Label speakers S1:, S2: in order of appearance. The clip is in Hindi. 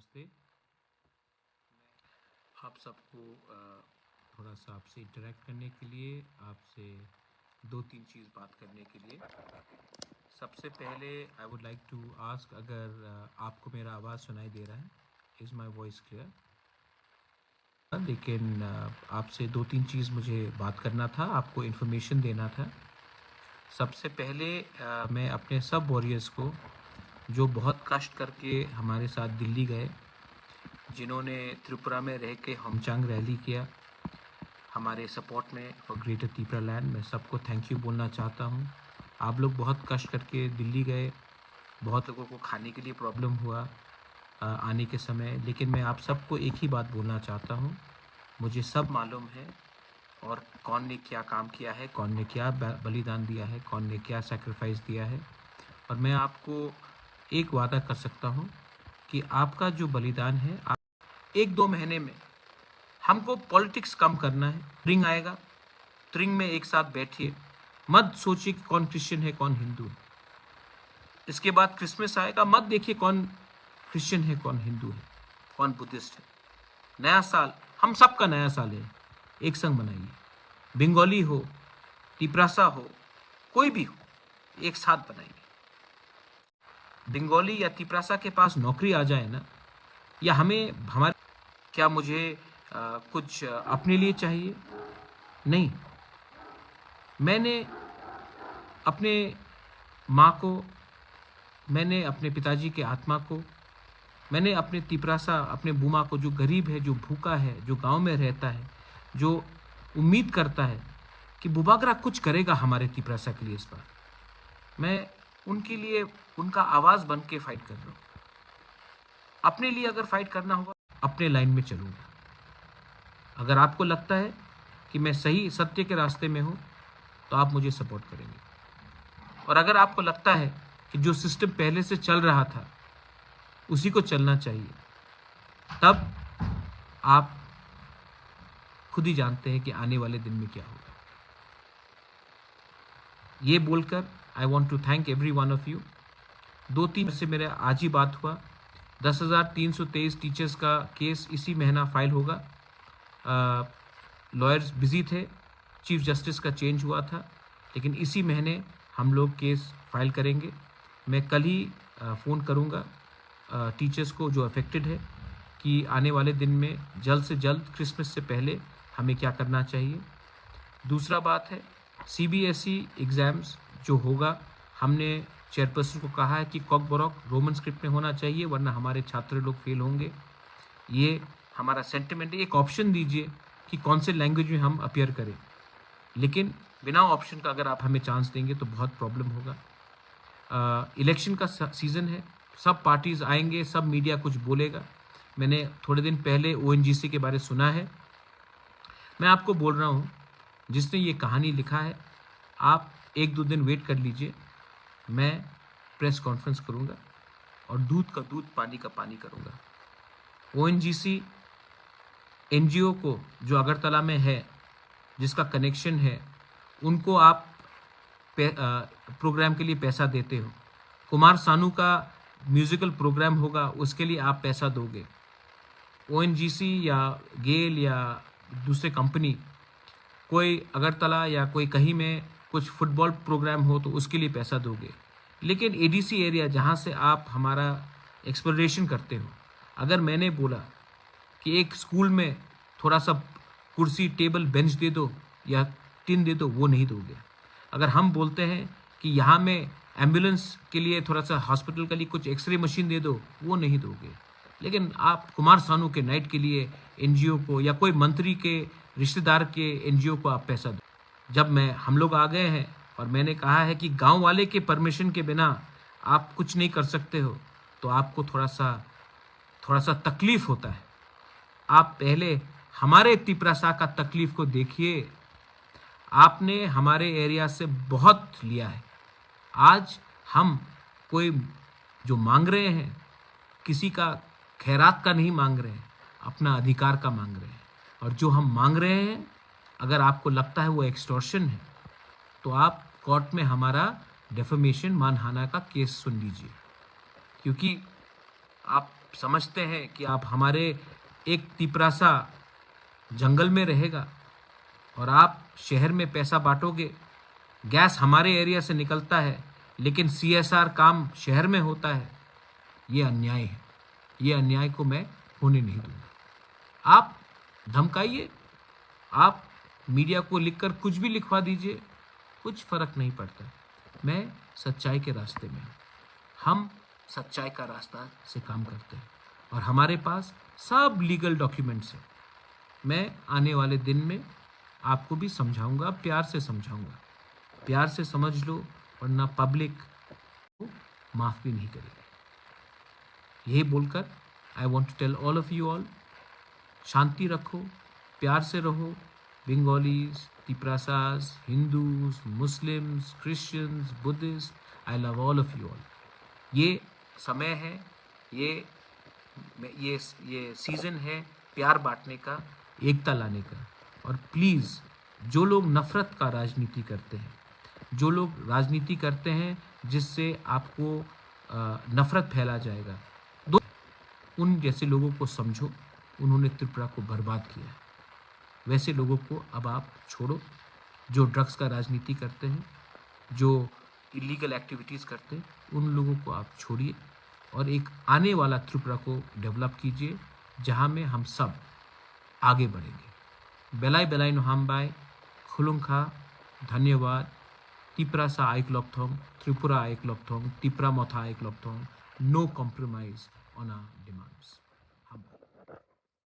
S1: नमस्ते। आप सबको थोड़ा सा आपसे इंटरेक्ट करने के लिए, आपसे 2-3 चीज़ बात करने के लिए। सबसे पहले I would like to ask, अगर आपको मेरा आवाज़ सुनाई दे रहा है? Is my voice clear? लेकिन आपसे 2-3 चीज़ मुझे बात करना था, आपको इन्फॉर्मेशन देना था। सबसे पहले मैं अपने सब वॉरियर्स को, जो बहुत कष्ट करके हमारे साथ दिल्ली गए, जिन्होंने त्रिपुरा में रह के होमचांग रैली किया हमारे सपोर्ट में फॉर ग्रेटर त्रिपुरा लैंड, मैं सबको थैंक यू बोलना चाहता हूँ। आप लोग बहुत कष्ट करके दिल्ली गए, बहुत लोगों को खाने के लिए प्रॉब्लम हुआ आने के समय, लेकिन मैं आप सबको एक ही बात बोलना चाहता हूँ, मुझे सब मालूम है और कौन ने क्या काम किया है, कौन ने क्या बलिदान दिया है, कौन ने क्या सेक्रीफाइस दिया है। और मैं आपको एक वादा कर सकता हूँ कि आपका जो बलिदान है, आप 1-2 महीने में हमको पॉलिटिक्स कम करना है। त्रिंग आएगा, त्रिंग में एक साथ बैठिए, मत सोचिए कि कौन क्रिश्चियन है कौन हिंदू है। इसके बाद क्रिसमस आएगा, मत देखिए कौन क्रिश्चियन है कौन हिंदू है कौन बुद्धिस्ट है। नया साल हम सबका नया साल है, एक संग मनाइए। बंगाली हो, तिपरासा हो, कोई भी हो, एक साथ बनाइए। बंगाली या तिपरासा के पास नौकरी आ जाए ना, या हमें हमारे क्या मुझे कुछ अपने लिए चाहिए? नहीं, मैंने अपने माँ को, मैंने अपने पिताजी के आत्मा को, मैंने अपने तिपरासा, अपने बुमा को, जो गरीब है, जो भूखा है, जो गांव में रहता है, जो उम्मीद करता है कि बुबागरा कुछ करेगा हमारे तिपरासा के लिए, इस बार मैं उनके लिए उनका आवाज़ बन के फाइट कर रहा हूँ। अपने लिए अगर फाइट करना होगा, अपने लाइन में चलूँगा। अगर आपको लगता है कि मैं सही सत्य के रास्ते में हूँ, तो आप मुझे सपोर्ट करेंगे। और अगर आपको लगता है कि जो सिस्टम पहले से चल रहा था उसी को चलना चाहिए, तब आप खुद ही जानते हैं कि आने वाले दिन में क्या होगा। ये बोलकर I want to thank everyone of you. 2-3 से मेरा आज ही बात हुआ। 10,323 टीचर्स का केस इसी महीना फाइल होगा। लॉयर्स बिजी थे, चीफ जस्टिस का चेंज हुआ था, लेकिन इसी महीने हम लोग केस फाइल करेंगे। मैं कल ही फ़ोन करूँगा टीचर्स को जो अफेक्टेड है कि आने वाले दिन में जल्द से जल्द क्रिसमस से पहले हमें क्या करना चाहिए। दूसरा बात है सीबीएसई एग्ज़ाम्स जो होगा, हमने चेयरपर्सन को कहा है कि कॉक बॉरोक रोमन स्क्रिप्ट में होना चाहिए, वरना हमारे छात्र लोग फेल होंगे। ये हमारा सेंटिमेंट है। एक ऑप्शन दीजिए कि कौन से लैंग्वेज में हम अपीयर करें, लेकिन बिना ऑप्शन का अगर आप हमें चांस देंगे तो बहुत प्रॉब्लम होगा। इलेक्शन का सीज़न है, सब पार्टीज़ आएंगे, सब मीडिया कुछ बोलेगा। मैंने थोड़े दिन पहले ओएनजीसी के बारे सुना है। मैं आपको बोल रहा हूँ, जिसने ये कहानी लिखा है, आप 1-2 दिन वेट कर लीजिए, मैं प्रेस कॉन्फ्रेंस करूँगा और दूध का दूध पानी का पानी करूँगा। ओएनजीसी एनजीओ को जो अगरतला में है, जिसका कनेक्शन है, उनको आप प्रोग्राम के लिए पैसा देते हो। कुमार सानू का म्यूज़िकल प्रोग्राम होगा, उसके लिए आप पैसा दोगे। ओएनजीसी या गेल या दूसरे कंपनी कोई अगरतला या कोई कहीं में कुछ फुटबॉल प्रोग्राम हो तो उसके लिए पैसा दोगे। लेकिन एडीसी एरिया जहाँ से आप हमारा एक्सप्लोरेशन करते हो, अगर मैंने बोला कि एक स्कूल में थोड़ा सा कुर्सी टेबल बेंच दे दो या टिन दे दो, वो नहीं दोगे। अगर हम बोलते हैं कि यहाँ में एम्बुलेंस के लिए थोड़ा सा हॉस्पिटल के लिए कुछ एक्सरे मशीन दे दो, वो नहीं दोगे। लेकिन आप कुमार सानू के नाइट के लिए एनजीओ को या कोई मंत्री के रिश्तेदार के एनजीओ को आप पैसा दो। जब हम लोग आ गए हैं और मैंने कहा है कि गांव वाले के परमिशन के बिना आप कुछ नहीं कर सकते हो, तो आपको थोड़ा सा तकलीफ होता है। आप पहले हमारे तिपरासा का तकलीफ को देखिए। आपने हमारे एरिया से बहुत लिया है। आज हम कोई जो मांग रहे हैं, किसी का खैरात का नहीं मांग रहे हैं, अपना अधिकार का मांग रहे हैं। और जो हम मांग रहे हैं, अगर आपको लगता है वो एक्सटॉर्शन है, तो आप कोर्ट में हमारा डेफेमेशन मानहानि का केस सुन लीजिए, क्योंकि आप समझते हैं कि आप हमारे एक तिपरासा जंगल में रहेगा और आप शहर में पैसा बांटोगे, गैस हमारे एरिया से निकलता है लेकिन CSR काम शहर में होता है, ये अन्याय है। ये अन्याय को मैं होने नहीं दूंगा। आप धमकाइए, आप मीडिया को लिखकर कुछ भी लिखवा दीजिए, कुछ फर्क नहीं पड़ता। मैं सच्चाई के रास्ते में हूँ। हम सच्चाई का रास्ता से काम करते हैं और हमारे पास सब लीगल डॉक्यूमेंट्स हैं। मैं आने वाले दिन में आपको भी समझाऊंगा, प्यार से समझाऊंगा। प्यार से समझ लो, वरना पब्लिक को माफ़ भी नहीं करेगी। यही बोलकर I want to tell all of you all, शांति रखो, प्यार से रहो। बंगालीज, तिपरासास, Hindus, Muslims, Christians, Buddhist, I love all of you all. ये समय है, ये सीज़न है प्यार बांटने का, एकता लाने का। और प्लीज़, जो लोग नफ़रत का राजनीति करते हैं, जो लोग राजनीति करते हैं जिससे आपको नफ़रत फैला जाएगा, उन जैसे लोगों को समझो। उन्होंने त्रिपुरा को बर्बाद किया है। वैसे लोगों को अब आप छोड़ो, जो ड्रग्स का राजनीति करते हैं, जो इलीगल एक्टिविटीज़ करते हैं, उन लोगों को आप छोड़िए और एक आने वाला त्रिपुरा को डेवलप कीजिए जहां में हम सब आगे बढ़ेंगे। बेलाई बेलाई नोहाम्बाई खुलुंखा, धन्यवाद। तिपरासा आइक लॉकथोंग, त्रिपुरा आइक लॉकथोंग, तिपरा मथा आइक लॉकथोंग। No compromise on